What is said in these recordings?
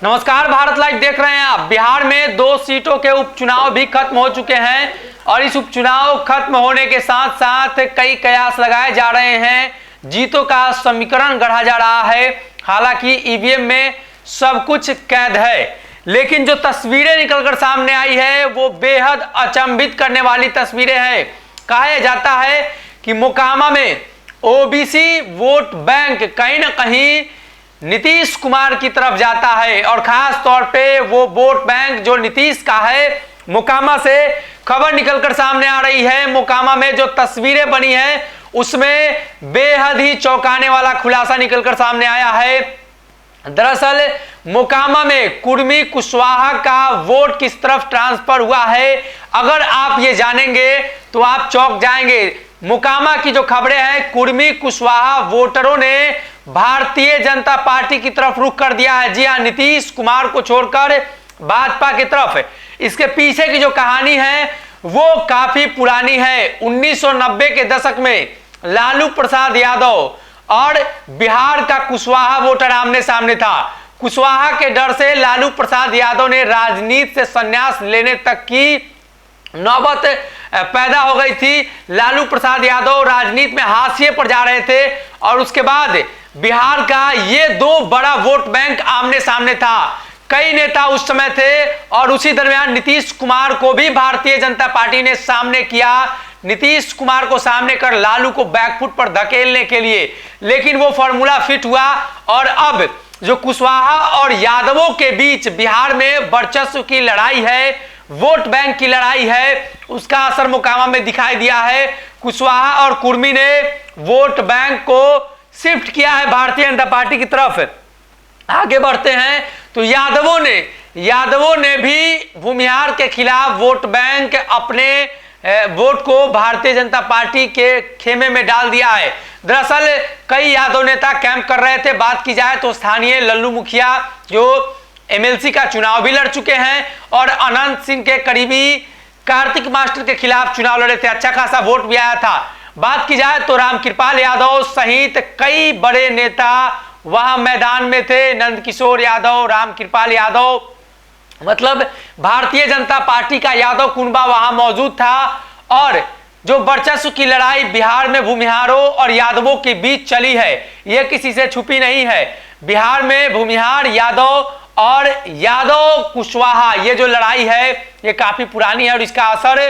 नमस्कार, भारत लाइव देख रहे हैं आप। बिहार में 2 सीटों के उपचुनाव भी खत्म हो चुके हैं और इस उपचुनाव खत्म होने के साथ साथ कई कयास लगाए जा रहे हैं, जीतों का समीकरण गढ़ा जा रहा है। हालांकि ईवीएम में सब कुछ कैद है, लेकिन जो तस्वीरें निकलकर सामने आई है वो बेहद अचंभित करने वाली तस्वीरें हैं। कहा जाता है कि मोकामा में ओबीसी वोट बैंक कहीं ना कहीं नीतीश कुमार की तरफ जाता है और खास तौर पे वो वोट बैंक जो नीतीश का है। मोकामा से खबर निकलकर सामने आ रही है। मोकामा में जो तस्वीरें बनी है उसमें बेहद ही चौंकाने वाला खुलासा निकलकर सामने आया है। दरअसल मोकामा में कुर्मी कुशवाहा का वोट किस तरफ ट्रांसफर हुआ है, अगर आप ये जानेंगे तो आप चौंक जाएंगे। मोकामा की जो खबरें हैं, कुर्मी कुशवाहा वोटरों ने भारतीय जनता पार्टी की तरफ रुख कर दिया है। जी हां, नीतीश कुमार को छोड़कर भाजपा की तरफ। इसके पीछे की जो कहानी है वो काफी पुरानी है। 1990 के दशक में लालू प्रसाद यादव और बिहार का कुशवाहा वोटर आमने सामने था। कुशवाहा के डर से लालू प्रसाद यादव ने राजनीति से संन्यास लेने तक की नौबत पैदा हो गई थी। लालू प्रसाद यादव राजनीति में हाशिए पर जा रहे थे और उसके बाद बिहार का ये 2 बड़ा वोट बैंक आमने सामने था। कई नेता उस समय थे और उसी दरमियान नीतीश कुमार को भी भारतीय जनता पार्टी ने सामने किया। नीतीश कुमार को सामने कर लालू को बैकफुट पर धकेलने के लिए, लेकिन वो फॉर्मूला फिट हुआ और अब जो कुशवाहा और यादवों के बीच बिहार में वर्चस्व की लड़ाई है, वोट बैंक की लड़ाई है, उसका असर मोकामा में दिखाई दिया है। कुशवाहा और कुर्मी ने वोट बैंक को शिफ्ट किया है भारतीय जनता पार्टी की तरफ। आगे बढ़ते हैं तो यादवों ने भी भूमिहार के खिलाफ वोट बैंक अपने वोट को भारतीय जनता पार्टी के खेमे में डाल दिया है। दरअसल कई यादव नेता कैंप कर रहे थे। बात की जाए तो स्थानीय लल्लू मुखिया जो एमएलसी का चुनाव भी लड़ चुके हैं और अनंत सिंह के करीबी कार्तिक मास्टर के खिलाफ चुनाव लड़े थे। अच्छा खासा वोट भी आया था। बात की जाए तो रामकृपाल यादव सहित कई बड़े नेता वहां मैदान में थे। नंदकिशोर यादव, रामकृपाल यादव, मतलब भारतीय जनता पार्टी का यादव कुनबा वहां मौजूद था। और जो वर्चस्व की लड़ाई बिहार में भूमिहारों और यादवों के बीच चली है, यह किसी से छुपी नहीं है। बिहार में भूमिहार यादव और यादव कुशवाहा ये जो लड़ाई है ये काफी पुरानी है और इसका असर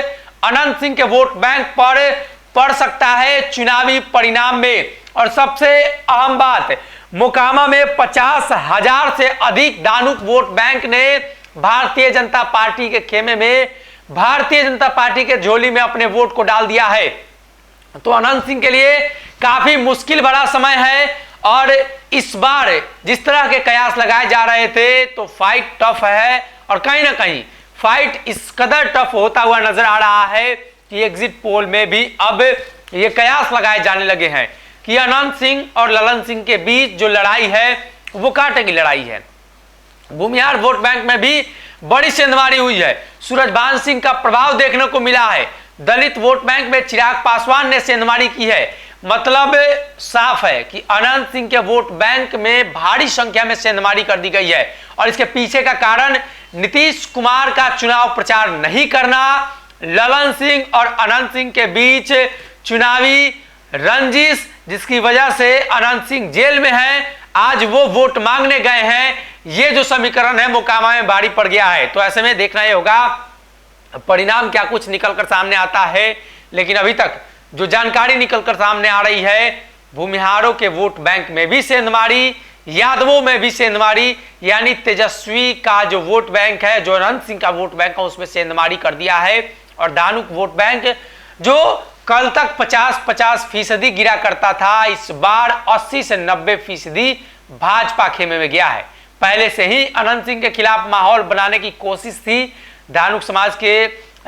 अनंत सिंह के वोट बैंक पर पड़ सकता है चुनावी परिणाम में। और सबसे अहम बात, मोकामा में 50,000 से अधिक दानुक वोट बैंक ने भारतीय जनता पार्टी के खेमे में, भारतीय जनता पार्टी के झोली में अपने वोट को डाल दिया है। तो अनंत सिंह के लिए काफी मुश्किल भरा समय है और इस बार जिस तरह के कयास लगाए जा रहे थे तो फाइट टफ है और कहीं ना कहीं फाइट इस कदर टफ होता हुआ नजर आ रहा है कि एग्जिट पोल में भी अब ये कयास लगाए जाने लगे हैं कि अनंत सिंह और ललन सिंह के बीच जो लड़ाई है वो कांटे की लड़ाई है। भूमिहार वोट बैंक में भी बड़ी सेंधमारी हुई है। सूरजभान सिंह का प्रभाव देखने को मिला है। दलित वोट बैंक में चिराग पासवान ने सेंधमारी की है। मतलब साफ है कि अनंत सिंह के वोट बैंक में भारी संख्या में सेंधमारी कर दी गई है और इसके पीछे का कारण नीतीश कुमार का चुनाव प्रचार नहीं करना, ललन सिंह और अनंत सिंह के बीच चुनावी रंजिश, जिसकी वजह से अनंत सिंह जेल में है, आज वो वोट मांगने गए हैं। ये जो समीकरण है मोकामा में भारी पड़ गया है। तो ऐसे में देखना ही होगा परिणाम क्या कुछ निकलकर सामने आता है। लेकिन अभी तक जो जानकारी निकलकर सामने आ रही है, भूमिहारों के वोट बैंक में भी सेंधमारी, यादवों में भी सेंधमारी, यानी तेजस्वी का जो वोट बैंक है, जो अनंत सिंह का वोट बैंक है, उसमें सेंधमारी कर दिया है। और दानुक वोट बैंक जो कल तक 50-50% गिरा करता था, इस बार 80 से 90% भाजपा खेमे में गया है। पहले से ही अनंत सिंह के खिलाफ माहौल बनाने की कोशिश थी दानुक समाज के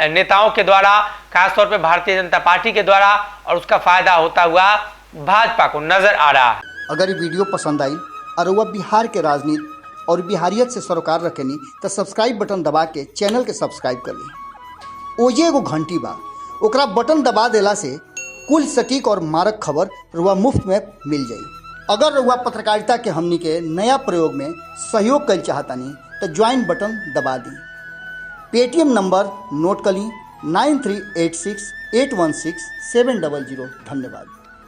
नेताओं के द्वारा, खासतौर पे भारतीय जनता पार्टी के द्वारा, और उसका फायदा होता हुआ भाजपा को नजर आ रहा है। अगर ये वीडियो पसंद आई और वह बिहार के राजनीति और बिहारियत से सरोकार रखेनी तो सब्सक्राइब बटन दबा के चैनल के सब्सक्राइब कर ली। ओजे एगो घंटी बा, ओकरा बटन दबा देला से कुल सटीक और मारक खबर रुआ मुफ्त में मिल जाई। अगर रउआ पत्रकारिता के हमनी के नया प्रयोग में सहयोग कर चाहतानी तो ज्वाइन बटन दबा दी। पेटीएम नंबर नोट कर ली 9386816700। धन्यवाद।